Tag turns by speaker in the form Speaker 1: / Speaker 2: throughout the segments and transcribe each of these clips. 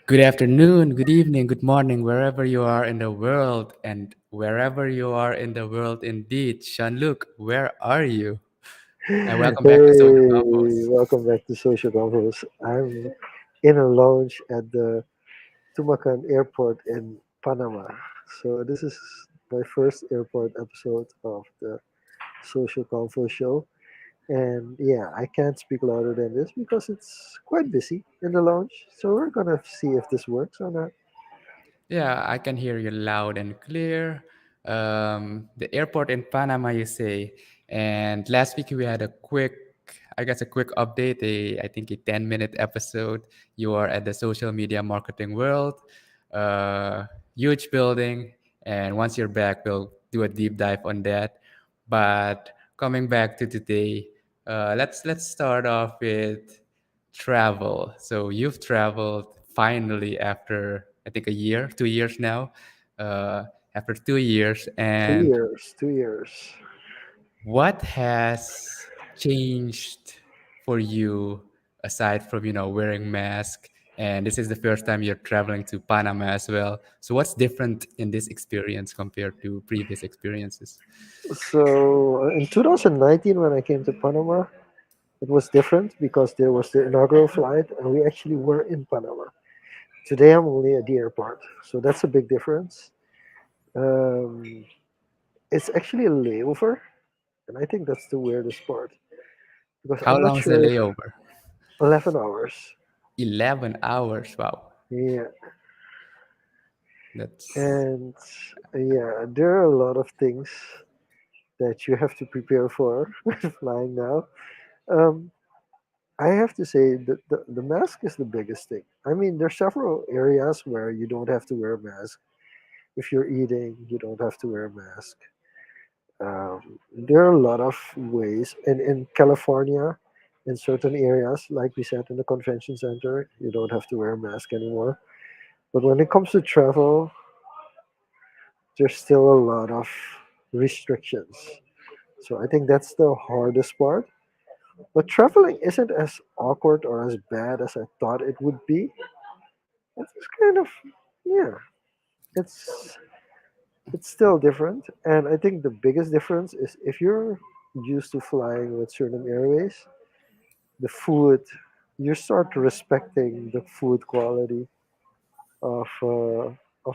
Speaker 1: Good afternoon, good evening, good morning, wherever you are in the world, and wherever you are in the world indeed. Jean-Luc, where are you? And welcome back to Social
Speaker 2: Hey,
Speaker 1: Confoes.
Speaker 2: welcome back to Social Confoes. I'm in a lounge at the Tumacan Airport in Panama. So this is my first airport episode of the Social Convo show. And yeah, I can't speak louder than this because it's quite busy in the lounge. So we're gonna see if this works or not.
Speaker 1: Yeah, I can hear you loud and clear. The airport in Panama, you say. And last week we had a quick update, I think a 10-minute episode. You are at the social media marketing world, uh, huge building. And once you're back, we'll do a deep dive on that. But coming back to today, let's start off with travel. So you've traveled finally after I think a year, 2 years now. Uh, After 2 years,
Speaker 2: Two
Speaker 1: and
Speaker 2: years, 2 years.
Speaker 1: what has changed for you aside from wearing mask? And this is the first time you're traveling to Panama as well. So what's different in this experience compared to previous experiences?
Speaker 2: So in 2019, when I came to Panama, it was different because there was the inaugural flight and we actually were in Panama. Today I'm only at the airport, so that's a big difference. Um, it's actually a layover, and I think that's the weirdest part because
Speaker 1: How
Speaker 2: I'm not
Speaker 1: long is the
Speaker 2: sure if
Speaker 1: layover?
Speaker 2: 11 hours.
Speaker 1: 11 hours. Wow.
Speaker 2: Yeah,
Speaker 1: That's
Speaker 2: and yeah, there are a lot of things that you have to prepare for when flying now. Um, I have to say that the mask is the biggest thing. I mean, there's several areas where you don't have to wear a mask. If you're eating, you don't have to wear a mask. There are a lot of ways, and in California, in certain areas, like we said in the convention center, you don't have to wear a mask anymore. But when it comes to travel, there's still a lot of restrictions. So I think that's the hardest part. But traveling isn't as awkward or as bad as I thought it would be. It's kind of, yeah, it's it's still different. And I think the biggest difference is if you're used to flying with certain airways, the food, you start respecting the food quality of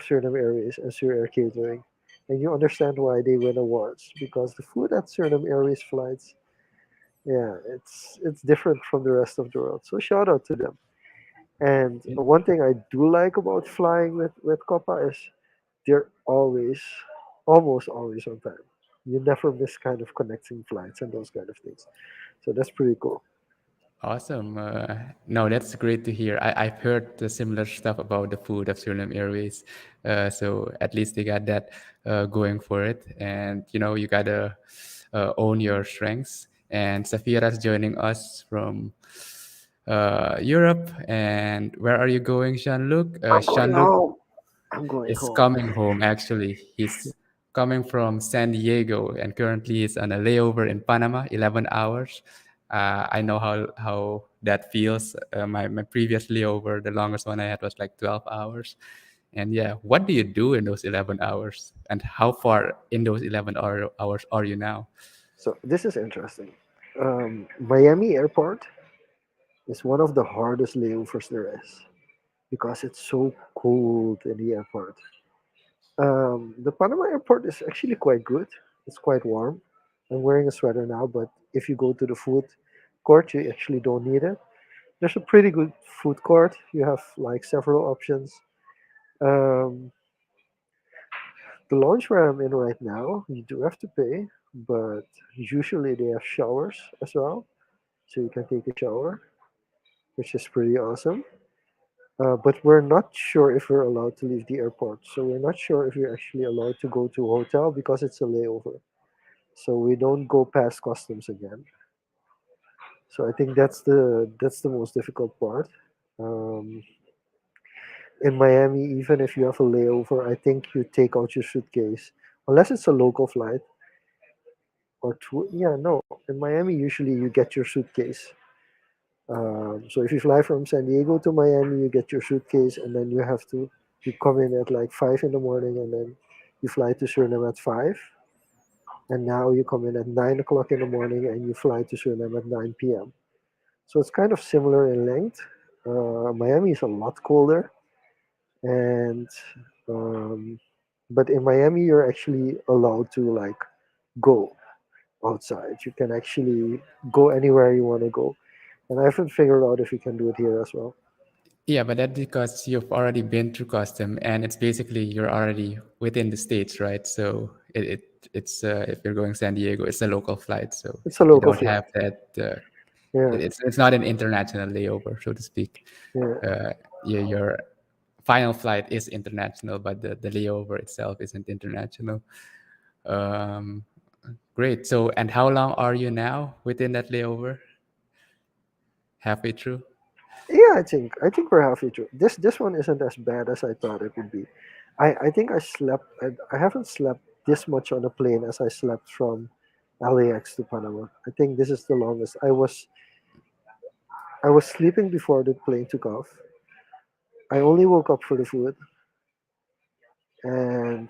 Speaker 2: certain airways and Sir Air Catering, and you understand why they win awards because the food at certain airways flights, yeah, it's different from the rest of the world. So shout out to them. And one thing I do like about flying with Copa is they're always, almost always on time. You never miss kind of connecting flights and those kind of things. So that's pretty cool.
Speaker 1: awesome. No, that's great to hear. I've heard the similar stuff about the food of Suriname Airways. So at least they got that going for it. And, you got to own your strengths. And Safira's joining us from Europe. And where are you going, Jean-Luc?
Speaker 2: I'm going
Speaker 1: Jean-Luc
Speaker 2: home. I'm going
Speaker 1: is
Speaker 2: home.
Speaker 1: coming home, actually. He's coming from San Diego and currently he's on a layover in Panama, 11 hours. I know how that feels. My previous layover, the longest one I had was like 12 hours. And yeah, what do you do in those 11 hours? And how far in those hours are you now?
Speaker 2: So this is interesting. Miami Airport is one of the hardest layovers there is because it's so cold in the airport. The Panama Airport is actually quite good. It's quite warm. I'm wearing a sweater now, but if you go to the food court, you actually don't need it. There's a pretty good food court. You have like several options. Um, the lounge where I'm in right now, you do have to pay, but usually they have showers as well, so you can take a shower, which is pretty awesome. But we're not sure if we're allowed to leave the airport. So we're not sure if we're actually allowed to go to a hotel because it's a layover. So we don't go past customs again. So I think that's the most difficult part. Um, in Miami, even if you have a layover, I think you take out your suitcase unless it's a local flight or two. Yeah, no. In Miami, usually you get your suitcase. So if you fly from San Diego to Miami, you get your suitcase, and then you come in at like 5 in the morning, and then you fly to Suriname at 5, and now you come in at 9 o'clock in the morning, and you fly to Suriname at 9 p.m. So it's kind of similar in length. Miami is a lot colder, and um, but in Miami you're actually allowed to like go outside. You can actually go anywhere you want to go, and I haven't figured out if you can do it here as well.
Speaker 1: Yeah, but that's because you've already been through custom, and it's basically you're already within the states, right? So it's if you're going San Diego, it's a local flight, so
Speaker 2: It's a
Speaker 1: you
Speaker 2: local
Speaker 1: don't
Speaker 2: flight.
Speaker 1: have that.
Speaker 2: Yeah,
Speaker 1: It's not an international layover, so to speak.
Speaker 2: yeah,
Speaker 1: Your final flight is international, but the layover itself isn't international. Um, Great. So, and how long are you now within that layover? Halfway through?
Speaker 2: yeah. I think we're halfway through. This one isn't as bad as I thought it would be. I think I slept. I haven't slept this much on a plane as I slept from LAX to Panama. I think this is the longest. I was sleeping before the plane took off. I only woke up for the food, and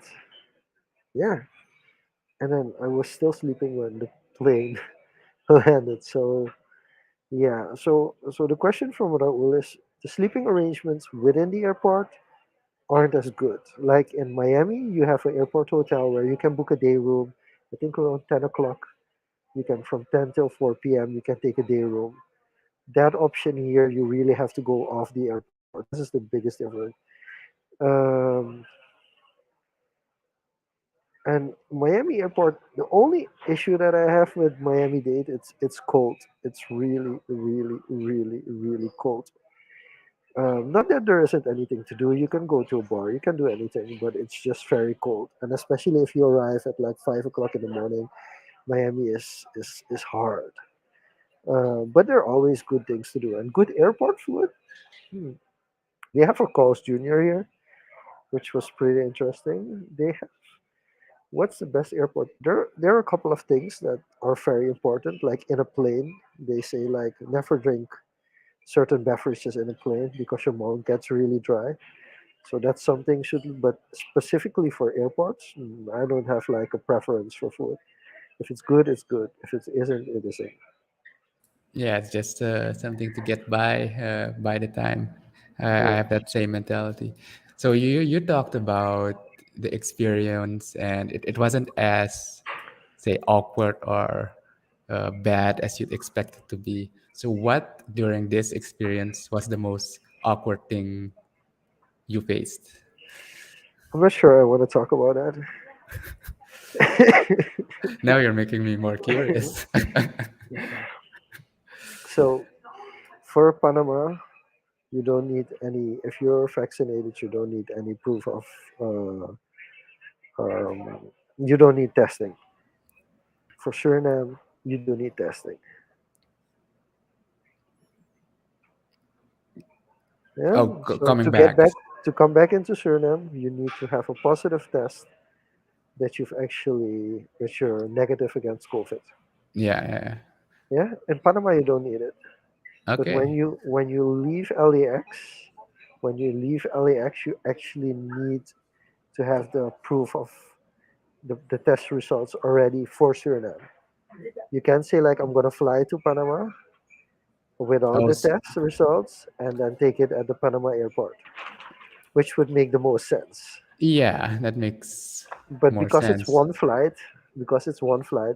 Speaker 2: yeah, and then I was still sleeping when the plane landed. So yeah, so the question from Raul is the sleeping arrangements within the airport aren't as good. Like in Miami, you have an airport hotel where you can book a day room. I think around 10 o'clock. You can from 10 till 4 p.m. You can take a day room. That option here, you really have to go off the airport. This is the biggest difference. Um, and Miami Airport, the only issue that I have with Miami Dade, it's cold. It's really, really, really, really cold. Not that there isn't anything to do. You can go to a bar, you can do anything, but it's just very cold. And especially if you arrive at like 5 o'clock in the morning, Miami is hard. But there are always good things to do and good airport food. Hmm. They have a Carl's Jr. here, which was pretty interesting. What's the best airport? There are a couple of things that are very important. Like in a plane, they say like never drink certain beverages in a plane because your mouth gets really dry. So that's something should. But specifically for airports, I don't have like a preference for food. If it's good, it's good. If it isn't, it isn't.
Speaker 1: Yeah, it's just something to get by the time. I
Speaker 2: Yeah.
Speaker 1: have that same mentality. So you talked about the experience, and it wasn't as say awkward or bad as you'd expect it to be. So what during this experience was the most awkward thing you faced?
Speaker 2: I'm not sure I want to talk about that.
Speaker 1: Now you're making me more curious.
Speaker 2: So for Panama, you don't need any. If you're vaccinated, you don't need any proof of. Uh, you don't need testing. For Suriname, you do need testing. Yeah.
Speaker 1: Oh,
Speaker 2: So
Speaker 1: coming back.
Speaker 2: to come back into Suriname, you need to have a positive test that you're negative against COVID.
Speaker 1: Yeah, yeah.
Speaker 2: Yeah. In Panama, you don't need it. But
Speaker 1: Okay.
Speaker 2: when you leave LAX, you actually need to have the proof of the test results already for Suriname. You can say like I'm gonna fly to Panama without
Speaker 1: Oh,
Speaker 2: the test results and then take it at the Panama airport, which would make the most sense.
Speaker 1: yeah, that makes
Speaker 2: But
Speaker 1: more sense.
Speaker 2: because it's one flight,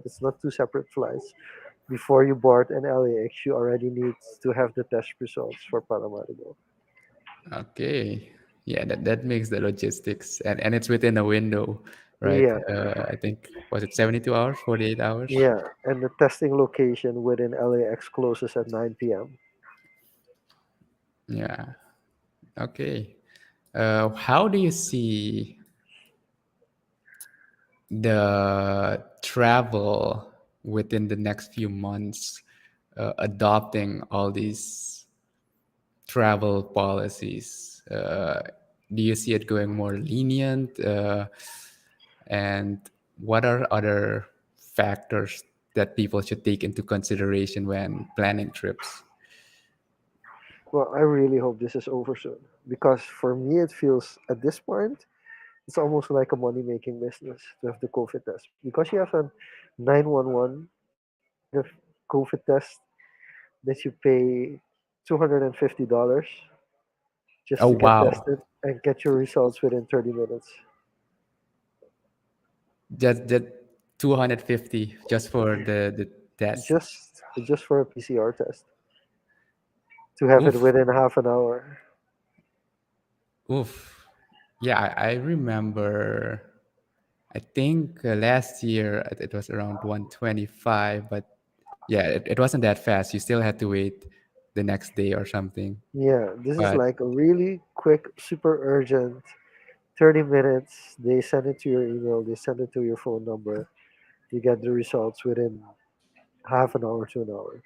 Speaker 2: it's not two separate flights. Before you board an LAX, you already need to have the test results for Panama to go.
Speaker 1: Okay. Yeah, that makes the logistics, and it's within a window, right?
Speaker 2: Yeah,
Speaker 1: I think was it 72 hours, 48 hours?
Speaker 2: yeah, and the testing location within LAX closes at 9 p.m.
Speaker 1: Yeah. Okay. How do you see the travel within the next few months adopting all these travel policies? Do you see it going more lenient? And what are other factors that people should take into consideration when planning trips?
Speaker 2: Well, I really hope this is over soon because for me, it feels at this point, it's almost like a money making business to have the COVID test because you have a 911 negative COVID test that you pay $250
Speaker 1: Oh
Speaker 2: just to get
Speaker 1: wow,
Speaker 2: tested and get your results within 30 minutes.
Speaker 1: just 250 just for the test.
Speaker 2: Just for a PCR test to have it
Speaker 1: Oof,
Speaker 2: within half an hour.
Speaker 1: oof. Yeah, I remember. I think last year it was around 125, but yeah, it wasn't that fast. You still had to wait the next day or something.
Speaker 2: Yeah, this is
Speaker 1: But
Speaker 2: like a really quick, super urgent 30 minutes. They send it to your email, they send it to your phone number. You get the results within half an hour to an hour.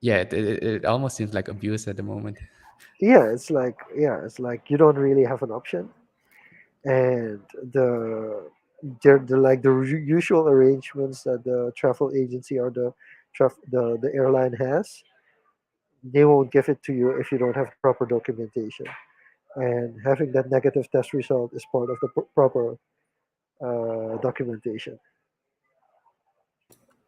Speaker 1: yeah, it almost seems like abuse at the moment.
Speaker 2: Yeah, it's like you don't really have an option, and the like the usual arrangements that the travel agency or the airline has, they won't give it to you if you don't have the proper documentation. And having that negative test result is part of the proper documentation.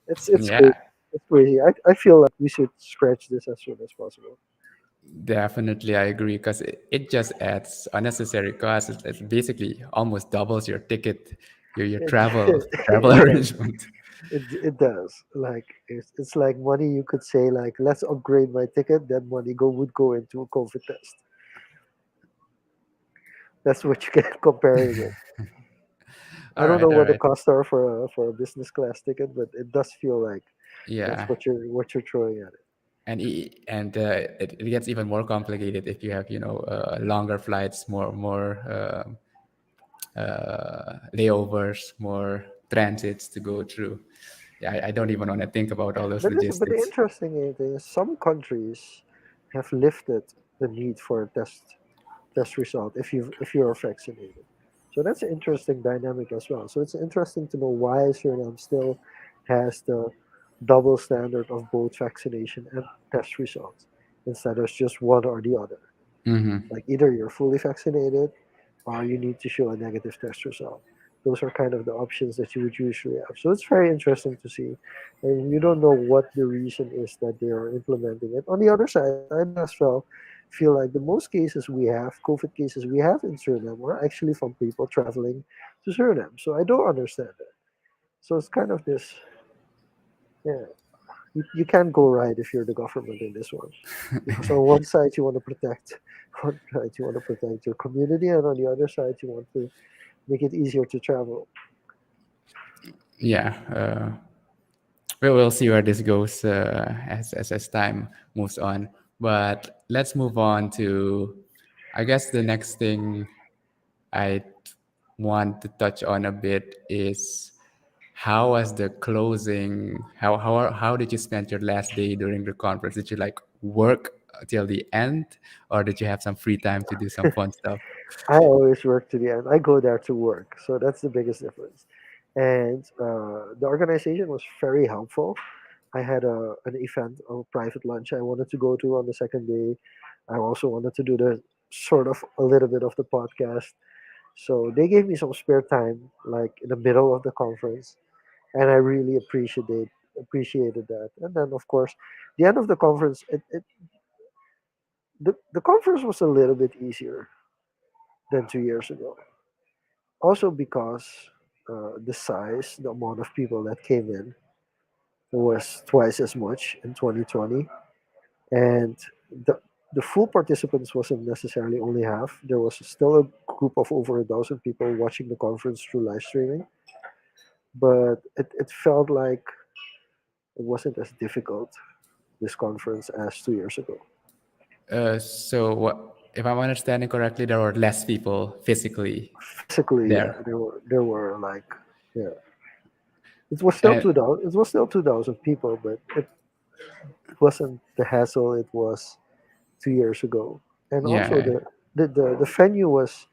Speaker 2: It's crazy.
Speaker 1: Yeah,
Speaker 2: It's crazy. I feel like we should scratch this as soon as possible.
Speaker 1: definitely, I agree because it just adds unnecessary costs. It basically almost doubles your ticket, your
Speaker 2: It,
Speaker 1: travel
Speaker 2: it does.
Speaker 1: arrangement.
Speaker 2: It does. Like it's like money you could say like let's upgrade my ticket. That money would go into a COVID test. That's what you get comparing it. I
Speaker 1: All
Speaker 2: don't
Speaker 1: right,
Speaker 2: know
Speaker 1: all
Speaker 2: what the
Speaker 1: right.
Speaker 2: costs are for a business class ticket, but it does feel like that's
Speaker 1: Yeah,
Speaker 2: what you're throwing at it.
Speaker 1: it gets even more complicated if you have longer flights, more layovers, more transits to go through. Yeah, I don't even want to think about all those
Speaker 2: But the
Speaker 1: logistics.
Speaker 2: interesting thing is some countries have lifted the need for a test result if you're vaccinated. So that's an interesting dynamic as well. So it's interesting to know why Suriname still has the double standard of both vaccination and test results instead of just one or the other.
Speaker 1: Hmm.
Speaker 2: Like either you're fully vaccinated or you need to show a negative test result. Those are kind of the options that you would usually have. So it's very interesting to see. And you don't know what the reason is that they are implementing it. On the other side, I as well feel like the most cases we have, COVID cases we have in Suriname, are actually from people traveling to Suriname. So I don't understand that. So it's kind of this, yeah, you can't go right if you're the government in this one. Because on one side you want to protect, one side you want to protect your community, and on the other side you want to make it easier to travel.
Speaker 1: Yeah, we'll see where this goes as time moves on. But let's move on to, I guess the next thing I want to touch on a bit is how was the closing? How did you spend your last day during the conference? Did you like work till the end, or did you have some free time to do some fun stuff?
Speaker 2: I always work to the end. I go there to work, so that's the biggest difference. And the organization was very helpful. I had an event, a private lunch I wanted to go to on the second day. I also wanted to do the sort of a little bit of the podcast. So they gave me some spare time, like in the middle of the conference, and I really appreciated that. And then, of course, the end of the conference, the conference was a little bit easier than 2 years ago. Also because the size, the amount of people that came in was twice as much in 2020, and the the full participants wasn't necessarily only half. There was still a group of over 1,000 people watching the conference through live streaming, but it felt like it wasn't as difficult this conference as 2 years ago.
Speaker 1: So, if I'm understanding correctly, there were less people physically
Speaker 2: Physically, yeah,
Speaker 1: there,
Speaker 2: there were like, yeah, it was still
Speaker 1: and
Speaker 2: 2,000. It was still 2,000 people, but it wasn't the hassle it was 2 years ago. And also
Speaker 1: yeah,
Speaker 2: the venue was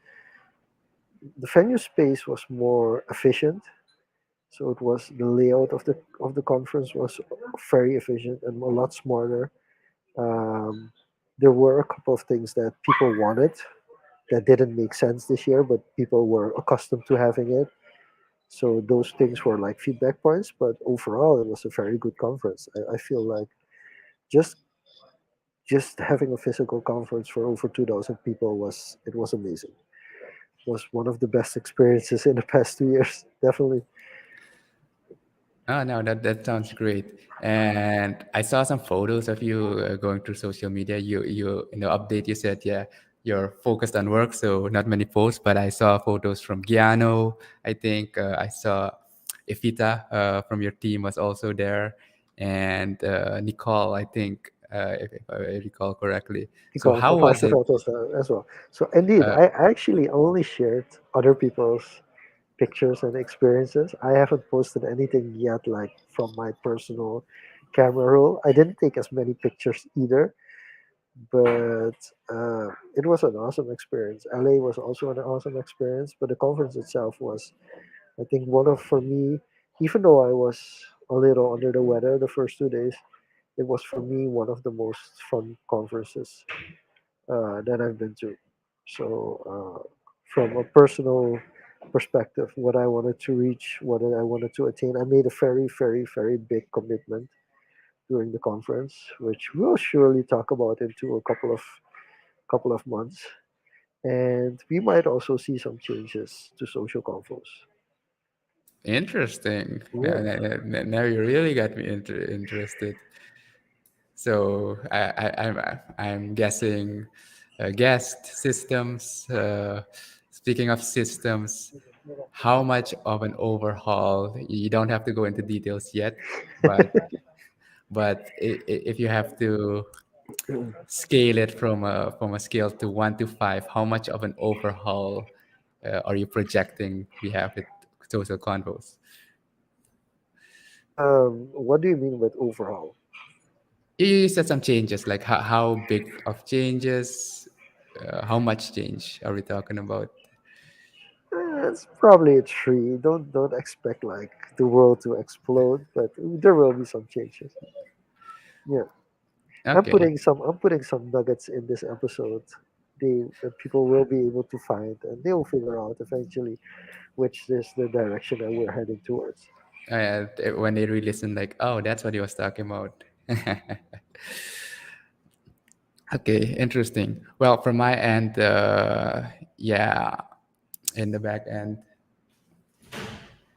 Speaker 2: the venue space was more efficient. So it was the layout of the conference was very efficient and a lot smarter. Um, there were a couple of things that people wanted that didn't make sense this year, but people were accustomed to having it. So those things were like feedback points, but overall, it was a very good conference. I feel like just just having a physical conference for over 2,000 people was amazing. It was one of the best experiences in the past 2 years, definitely.
Speaker 1: Oh no, that sounds great. And I saw some photos of you going through social media. You in the update you said yeah you're focused on work, so not many posts. But I saw photos from Giano. I think I saw Ifita from your team was also there, and Nicole. I think if I recall correctly. So
Speaker 2: Nicole
Speaker 1: how
Speaker 2: from
Speaker 1: was
Speaker 2: Faster
Speaker 1: it?
Speaker 2: Photos as well. So indeed,
Speaker 1: Uh,
Speaker 2: I actually only shared other people's pictures and experiences. I haven't posted anything yet, like from my personal camera roll. I didn't take as many pictures either, but it was an awesome experience. LA was also an awesome experience, but the conference itself was, I think, one of for me. Even though I was a little under the weather the first 2 days, it was for me one of the most fun conferences that I've been to. So, from a personal perspective, what I wanted to reach, what I wanted to attain, I made a very, very, very big commitment during the conference, which we'll surely talk about into a couple of months. And we might also see some changes to social confos.
Speaker 1: Interesting.
Speaker 2: Yeah.
Speaker 1: Now you really got me interested. So I'm guessing guest systems. Speaking of systems, how much of an overhaul? You don't have to go into details yet, but if you have to scale it from a scale to 1 to 5, how much of an overhaul are you projecting we have with social convos?
Speaker 2: What do you mean with overhaul?
Speaker 1: You said some changes, like how big of changes, how much change are we talking about?
Speaker 2: It's probably a three. Don't expect like the world to explode, but there will be some changes. Yeah.
Speaker 1: Okay,
Speaker 2: I'm putting some nuggets in this episode. That people will be able to find, and they will figure out eventually which is the direction that we're heading towards.
Speaker 1: when they re-listen, like, oh, that's what he was talking about. Okay, interesting. Well, from my end, yeah, in the back end,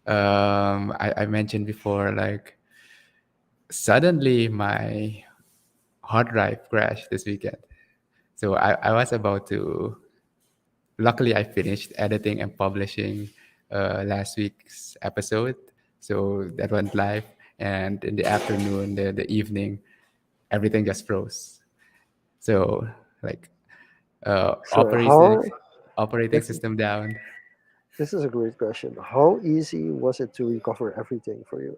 Speaker 1: I mentioned before, like, suddenly my hard drive crashed this weekend. So I was about to, luckily, I finished editing and publishing last week's episode. So that went live. And in the afternoon, the evening, everything just froze. So, like,
Speaker 2: So how
Speaker 1: operating
Speaker 2: this
Speaker 1: system down.
Speaker 2: this is a great question. How easy was it to recover everything for you?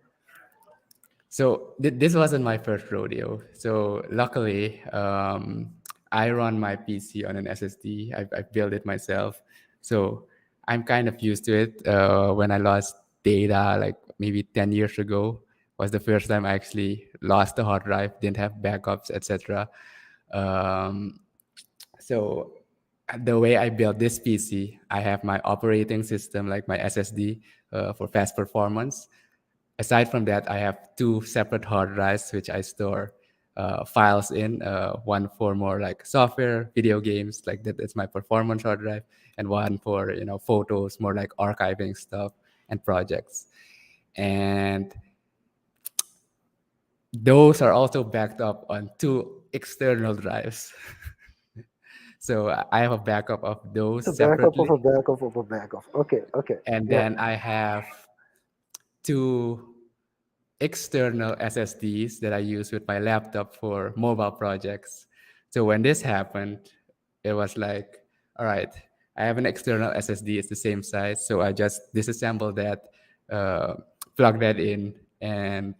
Speaker 1: So this wasn't my first rodeo. So luckily, I run my PC on an SSD. I built it myself, so I'm kind of used to it. When I lost data, like maybe 10 years ago, was the first time I actually lost the hard drive. Didn't have backups, etc. Um, so the way I built this PC, I have my operating system, like my SSD, for fast performance. Aside from that, I have two separate hard drives which I store files in. One for more like software, video games, like that. That's my performance hard drive, and one for photos, more like archiving stuff and projects. And those are also backed up on two external drives. So I have a backup of those
Speaker 2: A backup of
Speaker 1: separately,
Speaker 2: a backup of a backup. Okay, okay.
Speaker 1: and
Speaker 2: Yeah.
Speaker 1: then I have two external SSDs that I use with my laptop for mobile projects. So when this happened, it was like, all right, I have an external SSD, it's the same size. So I just disassembled that, uh, plug that in, and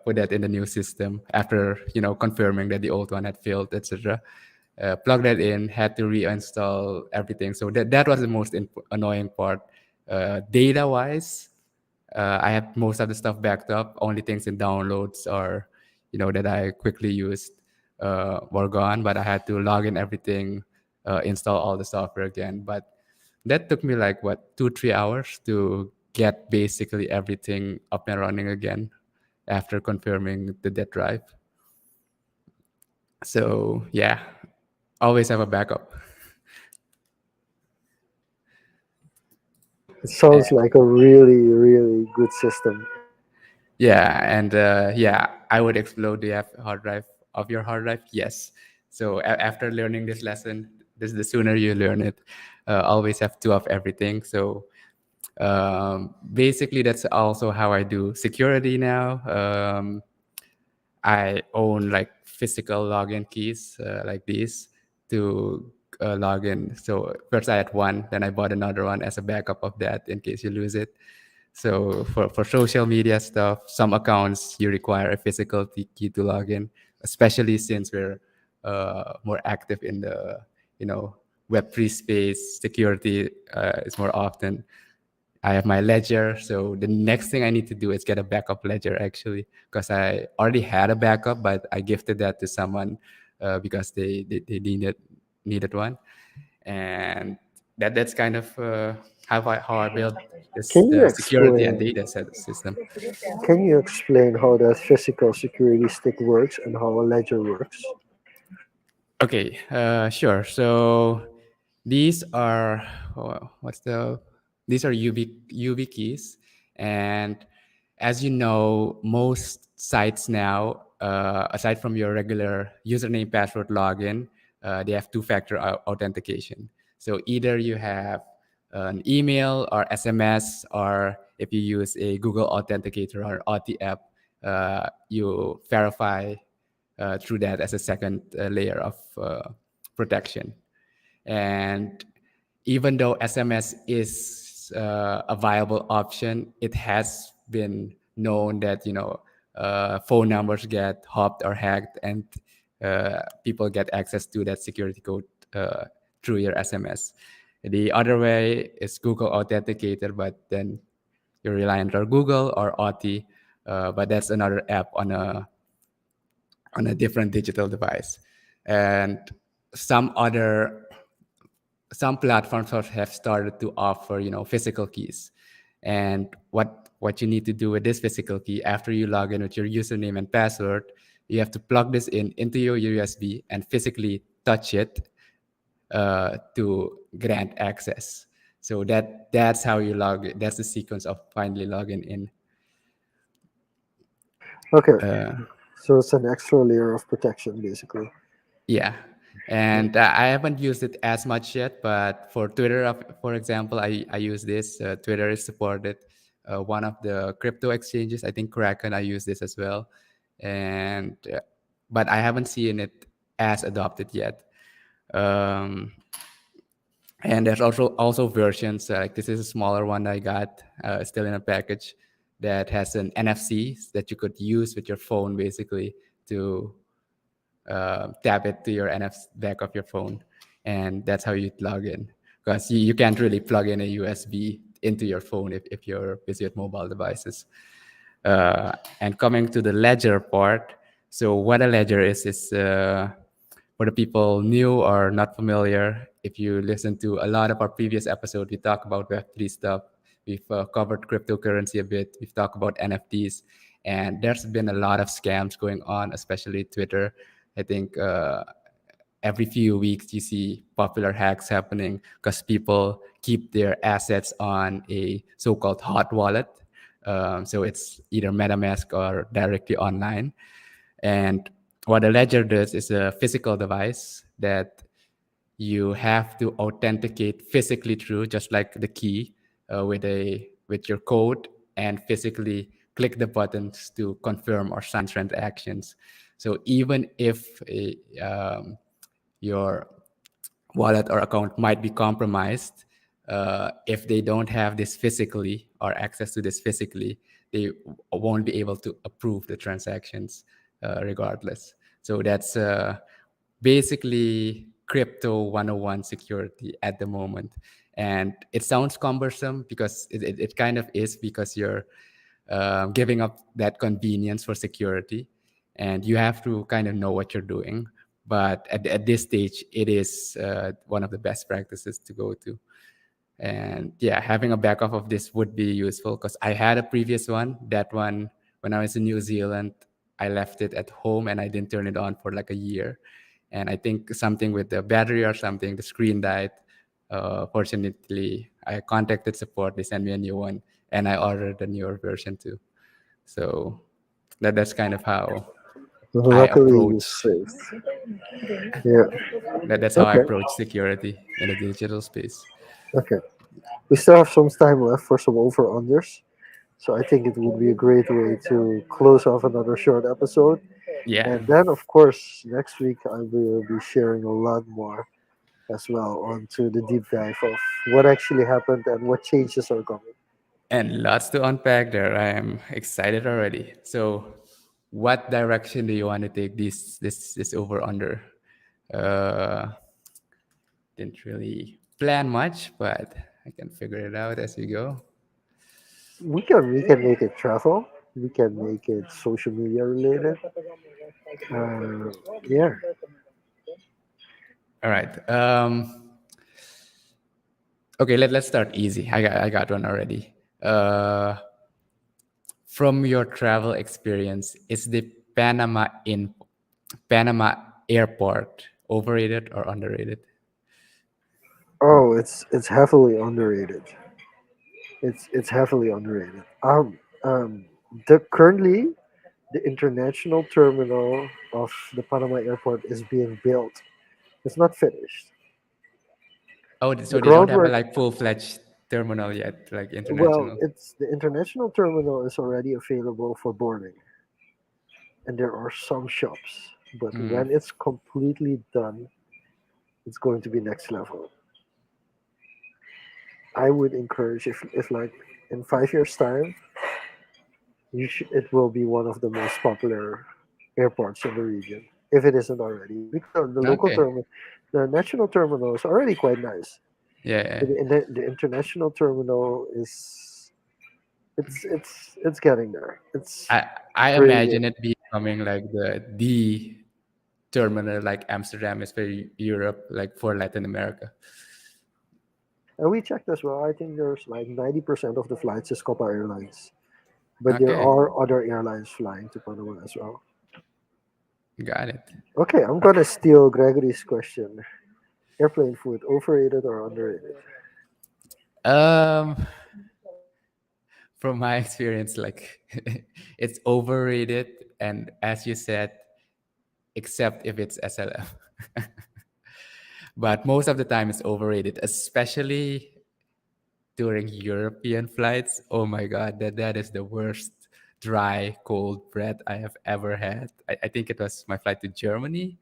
Speaker 1: put that in the new system after confirming that the old one had failed, etc. Plug that in, had to reinstall everything. So that was the most annoying part. Data wise, I have most of the stuff backed up. Only things in downloads are, that I quickly used. were gone, but I had to log in everything, install all the software again. But that took me like what 2 3 hours to get basically everything up and running again after confirming the dead drive. So yeah, always have a backup.
Speaker 2: It sounds like a really, really good system.
Speaker 1: Yeah, and yeah, I would explode the hard drive of your hard drive. Yes. So after learning this lesson, this the sooner you learn it. Always have two of everything. So basically, that's also how I do security now. I own like physical login keys like these to log in. So first I had one, then I bought another one as a backup of that in case you lose it. So for social media stuff, some accounts you require a physical key to log in, especially since we're more active in the you know Web3 space. Security is more often. I have my ledger, so the next thing I need to do is get a backup ledger actually, because I already had a backup, but I gifted that to someone because they needed one, and that's kind of how I build this
Speaker 2: Can you
Speaker 1: security and
Speaker 2: explain?
Speaker 1: data set system.
Speaker 2: Can you explain how that physical security stick works and how a ledger works?
Speaker 1: Okay, sure. So these are what's the these are UV keys, and as you know, most sites now, aside from your regular username password login, they have two-factor authentication. So either you have an email or SMS, or if you use a Google Authenticator or Authy app, you verify through that as a second layer of protection. And even though SMS is a viable option, it has been known that phone numbers get hopped or hacked, and people get access to that security code through your SMS. The other way is Google Authenticator, but then you're reliant on Google or Authy, but that's another app on a different digital device. And some other some platforms have started to offer physical keys. And what you need to do with this physical key, after you log in with your username and password, you have to plug this in into your USB and physically touch it to grant access. So that's how you log in. That's the sequence of finally logging in.
Speaker 2: Okay,
Speaker 1: uh,
Speaker 2: so it's an extra layer of protection, basically.
Speaker 1: Yeah,
Speaker 2: Yeah.
Speaker 1: and I haven't used it as much yet, but for Twitter, for example, I use this. Twitter is supported. One of the crypto exchanges, I think Kraken, I use this as well, and but I haven't seen it as adopted yet. Um, and there's also versions like this is a smaller one I got, still in a package, that has an NFC that you could use with your phone basically to tap it to your NFC back of your phone, and that's how you log in. Because you can't really plug in a USB into your phone if you're busy with mobile devices. And coming to the ledger part, so what a ledger is for the people new or not familiar. If you listen to a lot of our previous episodes, we talk about Web3 stuff. We've covered cryptocurrency a bit. We've talked about NFTs, and there's been a lot of scams going on, especially Twitter. I think every few weeks you see popular hacks happening because people keep their assets on a so-called hot wallet. So it's either MetaMask or directly online. And what a ledger does is a physical device that you have to authenticate physically through, just like the key, with your code, and physically click the buttons to confirm or sign transactions. So even if your wallet or account might be compromised, if they don't have this physically or access to this physically, they won't be able to approve the transactions regardless. So that's basically crypto 101 security at the moment. And it sounds cumbersome because it kind of is, because you're giving up that convenience for security. and you have to kind of know what you're doing. But at this stage, it is one of the best practices to go to. And yeah, having a backup of this would be useful because I had a previous one. That one, when I was in New Zealand, I left it at home and I didn't turn it on for like a year. And I think something with the battery or something, the screen died. Fortunately, I contacted support. They sent me a new one, and I ordered a newer version too. So that's kind of how I
Speaker 2: Luckily, you
Speaker 1: approach
Speaker 2: saved. Yeah.
Speaker 1: that's how I
Speaker 2: Okay.
Speaker 1: approach security in the digital space.
Speaker 2: Okay. We still have some time left for some over unders. So I think it would be a great way to close off another short episode.
Speaker 1: Yeah.
Speaker 2: And then, of course, next week I will be sharing a lot more as well onto the deep dive of what actually happened and what changes are coming.
Speaker 1: And lots to unpack there. I am excited already. So, what direction do you want to take this over under? Uh, didn't really plan much, but I can figure it out as we go.
Speaker 2: We can make it travel. We can make it social media related. Uh, yeah,
Speaker 1: All right. Okay. Let's start easy. I got one already. From your travel experience, is the Panama airport overrated or underrated?
Speaker 2: oh, it's heavily underrated. It's heavily underrated. The currently the international terminal of the Panama airport is being built. It's not finished.
Speaker 1: Oh,
Speaker 2: The
Speaker 1: so they don't have a
Speaker 2: groundwork,
Speaker 1: like full-fledged terminal yet, like
Speaker 2: well,
Speaker 1: international.
Speaker 2: it's the international terminal is already available for boarding, and there are some shops. But
Speaker 1: Mm.
Speaker 2: when it's completely done, it's going to be next level. I would encourage if like in 5 years time, it will be one of the most popular airports in the region if it isn't already because the local
Speaker 1: Okay.
Speaker 2: terminal, the national terminal is already quite nice.
Speaker 1: Yeah,
Speaker 2: But
Speaker 1: yeah.
Speaker 2: the international terminal is it's getting there. It's
Speaker 1: I I
Speaker 2: pretty good.
Speaker 1: imagine it becoming like the terminal like Amsterdam is for Europe, like for Latin America.
Speaker 2: And we checked as well. I think there's like 90% of the flights is Copa Airlines, but there
Speaker 1: Okay,
Speaker 2: are other airlines flying to Panama as well.
Speaker 1: got it.
Speaker 2: Okay, I'm gonna steal Gregory's question. Airplane food, overrated or underrated?
Speaker 1: Um, from my experience, like it's overrated, and as you said, except if it's SLF. But most of the time, it's overrated, especially during European flights. Oh my god, that is the worst dry cold bread I have ever had. I think it was my flight to Germany.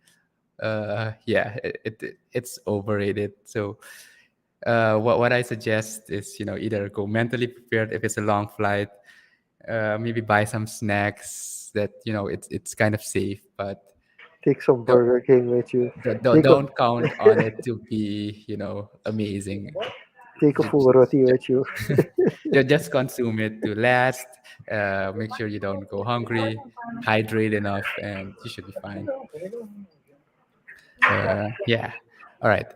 Speaker 1: Yeah, it's overrated. So what I suggest is either go mentally prepared if it's a long flight, maybe buy some snacks that it's kind of safe, but
Speaker 2: Take some
Speaker 1: don't,
Speaker 2: Burger King with you.
Speaker 1: don't,
Speaker 2: Take a
Speaker 1: don't count on it to be amazing.
Speaker 2: take a full roti with you.
Speaker 1: You just consume it to last. Make sure you don't go hungry, hydrate enough, and you should be fine. Yeah. All right.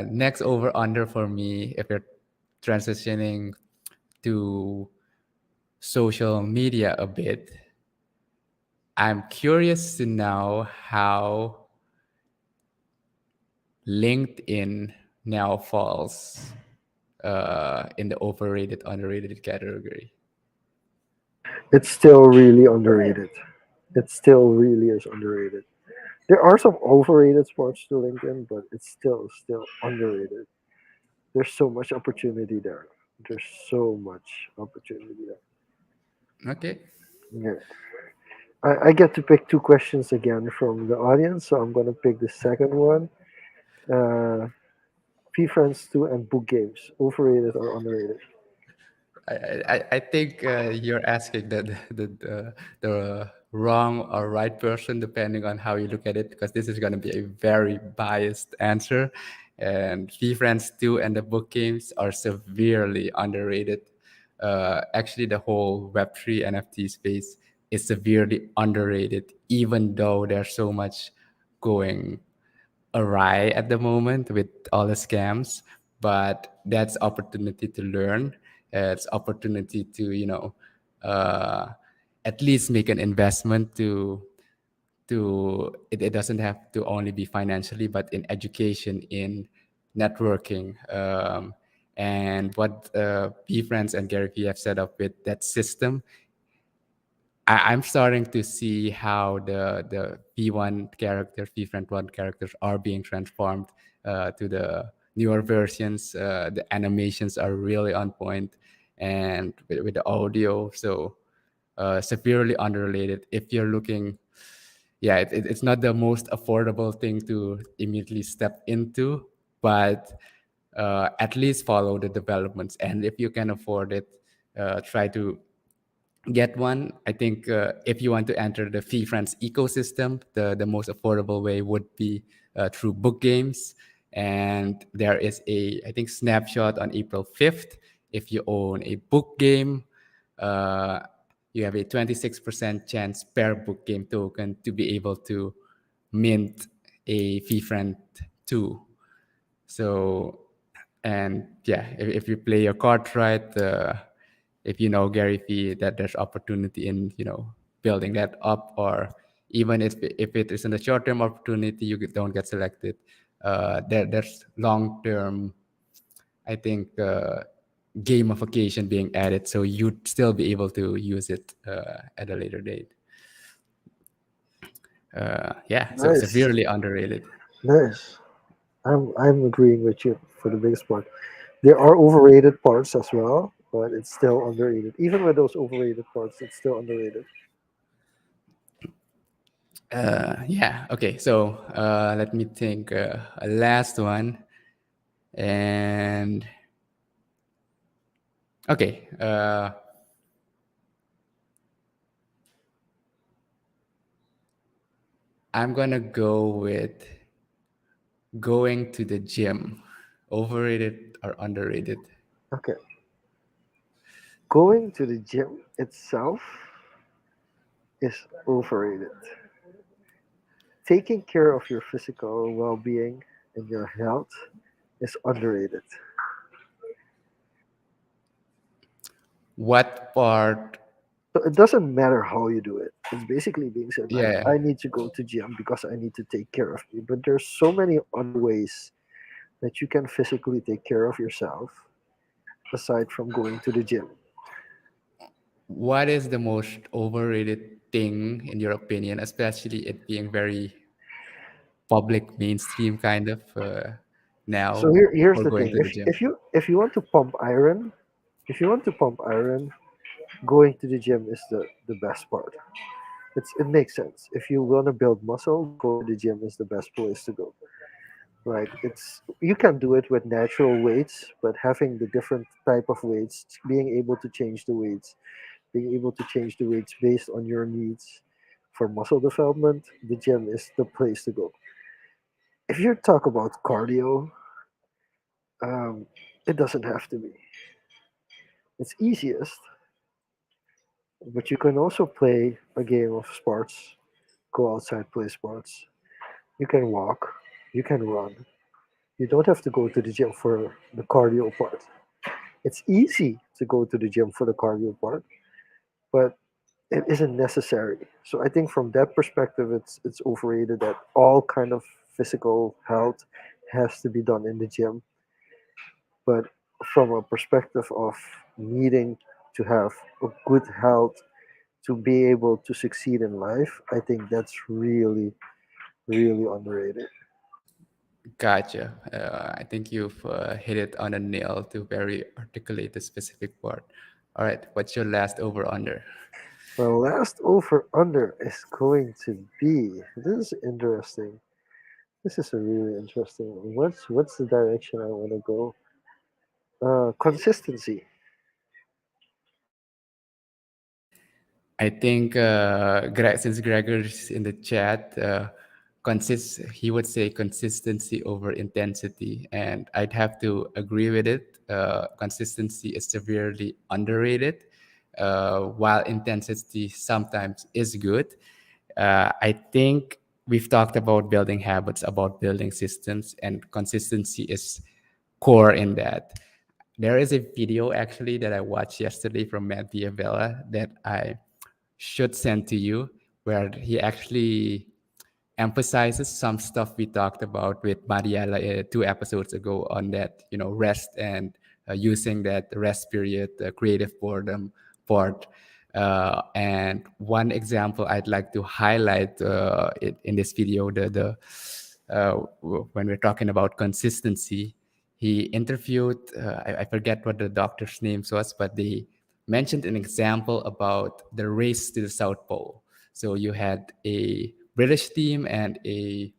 Speaker 1: Next over under for me, if you're transitioning to social media a bit, I'm curious to know how LinkedIn now falls in the overrated, underrated category.
Speaker 2: It's still really underrated. It still really is underrated. There are some overrated sports to LinkedIn, but it's still underrated. There's so much opportunity there. There's so much opportunity there.
Speaker 1: Okay.
Speaker 2: Yeah. I get to pick two questions again from the audience, so I'm gonna pick the second one. Uh, P Friends 2 and book games, overrated or underrated?
Speaker 1: I think you're asking the wrong or right person depending on how you look at it, because this is going to be a very biased answer. And Free Friends 2 and the book games are severely underrated. Actually, the whole Web3 NFT space is severely underrated, even though there's so much going awry at the moment with all the scams. But that's opportunity to learn. It's opportunity to uh, at least make an investment to it doesn't have to only be financially, but in education, in networking, and what P Friends and Gary Vee have set up with that system. I'm starting to see how the V1 characters, V Friend 1 characters are being transformed to the newer versions. The animations are really on point, and with the audio, so severely underrated. If you're looking, yeah, it's not the most affordable thing to immediately step into, but at least follow the developments. And if you can afford it, try to get one. I think if you want to enter the Fee Friends ecosystem, the most affordable way would be through book games. And there is a, I think, snapshot on April 5th. If you own a book game, uh, you have a 26% chance per book game token to be able to mint a Fee Friend 2. So, and yeah, if you play your cards right, if you know Gary Vee, that there's opportunity in building that up, or even if it isn't a short term opportunity, don't get selected. There's long term, I think, gamification being added, so you'd still be able to use it at a later date. Yeah, so
Speaker 2: Nice,
Speaker 1: severely underrated.
Speaker 2: nice. I'm agreeing with you for the biggest part. There are overrated parts as well, but it's still underrated. Even with those overrated parts, it's still underrated.
Speaker 1: Yeah. Okay. So let me think. A last one, and okay. I'm gonna go with going to the gym. Overrated or underrated?
Speaker 2: Okay, going to the gym itself is overrated. Taking care of your physical well-being and your health is underrated.
Speaker 1: What part?
Speaker 2: So it doesn't matter how you do it. It's basically being said like
Speaker 1: Yeah.
Speaker 2: I need to go to gym because I need to take care of me. But there's so many other ways that you can physically take care of yourself aside from going to the gym.
Speaker 1: What is the most overrated thing in your opinion, especially it being very public, mainstream kind of
Speaker 2: So
Speaker 1: now
Speaker 2: here's
Speaker 1: for
Speaker 2: the
Speaker 1: going
Speaker 2: thing.
Speaker 1: to the gym?
Speaker 2: If you want to pump iron, if you want to pump iron, going to the gym is the best part. It makes sense. If you want to build muscle, going to the gym is the best place to go. Right? It's you can do it with natural weights, but having the different type of weights, being able to change the weights, being able to change the weights based on your needs for muscle development, the gym is the place to go. If you talk about cardio, um, it doesn't have to be. It's easiest, but you can also play a game of sports, go outside, play sports. You can walk, you can run. You don't have to go to the gym for the cardio part. It's easy to go to the gym for the cardio part, but it isn't necessary. So I think from that perspective, it's overrated that all kind of physical health has to be done in the gym. But from a perspective of needing to have a good health to be able to succeed in life, I think that's really, really underrated.
Speaker 1: Gotcha. I think you've hit it on a nail to very articulate the specific part. All right, what's your last over under?
Speaker 2: My last over under is going to be this is interesting. This is a really interesting one. What's the direction I want to go? Consistency.
Speaker 1: I think since Gregor's in the chat, he would say consistency over intensity, and I'd have to agree with it. Consistency is severely underrated. while intensity sometimes is good, I think we've talked about building habits, about building systems, and consistency is core in that. There is a video actually that I watched yesterday from Matt Diavella that I should send to you, where he actually emphasizes some stuff we talked about with Mariela 2 episodes ago on that, rest and using that rest period, creative boredom part. And one example I'd like to highlight in this video, when we're talking about consistency, he interviewed, I forget what the doctor's name was, but they mentioned an example about the race to the South Pole. So you had a British team and a,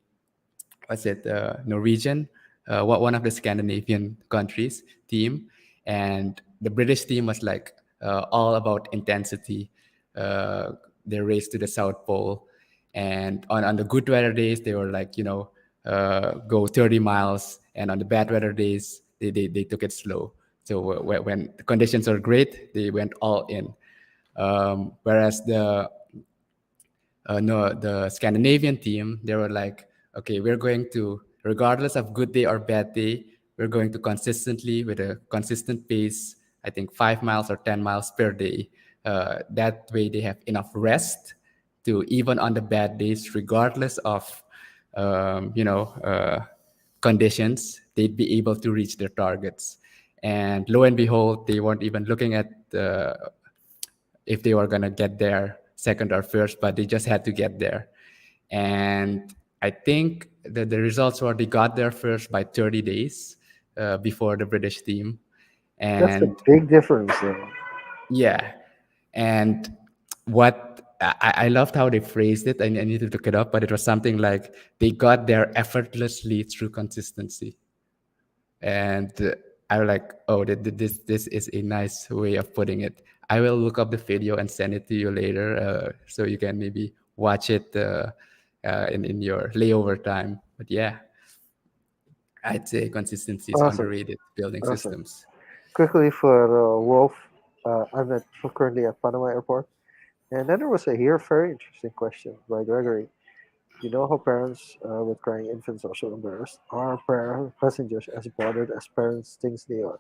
Speaker 1: what's it, Norwegian, one of the Scandinavian countries team, and the British team was like all about intensity. Uh, they raced to the South Pole, and on the good weather days they were like go 30 miles, and on the bad weather days they took it slow. So when the conditions are great, they went all in. Whereas no, the Scandinavian team, they were like, okay, we're going to, regardless of good day or bad day, we're going to consistently, with a consistent pace, I think 5 miles or 10 miles per day. That way they have enough rest to, even on the bad days, regardless of, conditions, they'd be able to reach their targets. And lo and behold, they weren't even looking at if they were going to get there second or first, but they just had to get there. And I think that the results were they got there first by 30 days before the British team.
Speaker 2: That's a
Speaker 1: And
Speaker 2: big difference, though.
Speaker 1: yeah, and what I loved how they phrased it. I need to look it up, but it was something like they got there effortlessly through consistency. And I was like, oh, this is a nice way of putting it. I will look up the video and send it to you later, so you can maybe watch it in your layover time. But yeah, I'd say consistency is
Speaker 2: Awesome,
Speaker 1: underrated building
Speaker 2: awesome.
Speaker 1: systems.
Speaker 2: Quickly for Wolf, currently at Panama Airport, and then there was a here very interesting question by Gregory. You know how parents with crying infants are so embarrassed? Are passengers as bothered as parents think they are?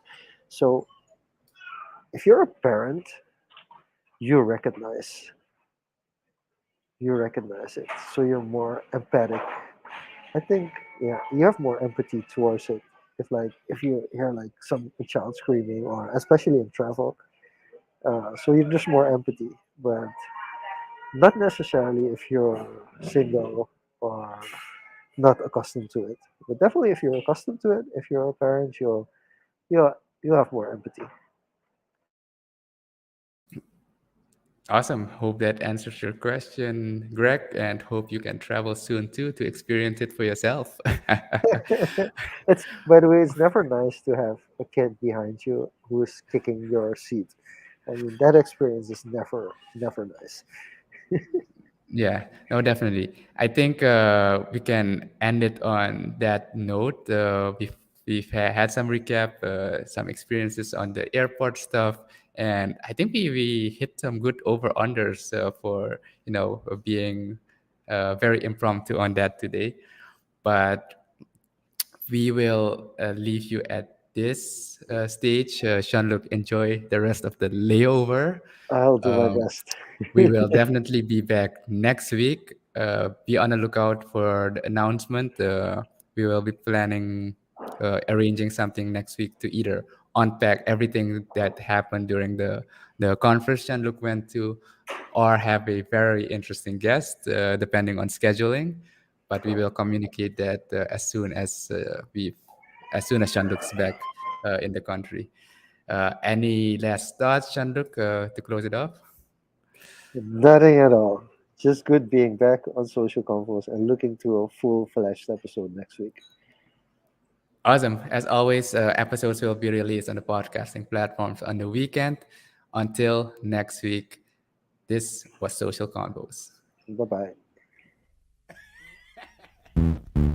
Speaker 2: So, if you're a parent, you recognize you recognize it, so you're more empathic. I think, yeah, you have more empathy towards it. If you hear like some a child screaming, or especially in travel, so you're just more empathy. But not necessarily if you're single or not accustomed to it. But definitely if you're accustomed to it, if you're a parent, you'll you'll have more empathy.
Speaker 1: Awesome. Hope that answers your question, Greg, and hope you can travel soon too to experience it for yourself.
Speaker 2: It's, by the way, it's never nice to have a kid behind you who's kicking your seat. I mean, that experience is never nice.
Speaker 1: Yeah, no, definitely. I think we can end it on that note. We've had some recap, some experiences on the airport stuff, and I think we hit some good over unders for being very impromptu on that today. But we will leave you at this stage. Sean-Luc, enjoy the rest of the layover.
Speaker 2: I'll do my
Speaker 1: Um,
Speaker 2: best.
Speaker 1: we will definitely be back next week. Be on the lookout for the announcement. We will be planning, arranging something next week to either unpack everything that happened during the conference Jean-Luc went to, or have a very interesting guest, depending on scheduling. But we will communicate that as soon as Jean-Luc's back in the country. Any last thoughts, Jean-Luc, to close it off?
Speaker 2: Nothing at all. Just good being back on Social Confoes and looking to a full-fledged episode next week.
Speaker 1: Awesome. As always, episodes will be released on the podcasting platforms on the weekend. Until next week, this was Social Convos.
Speaker 2: Bye bye.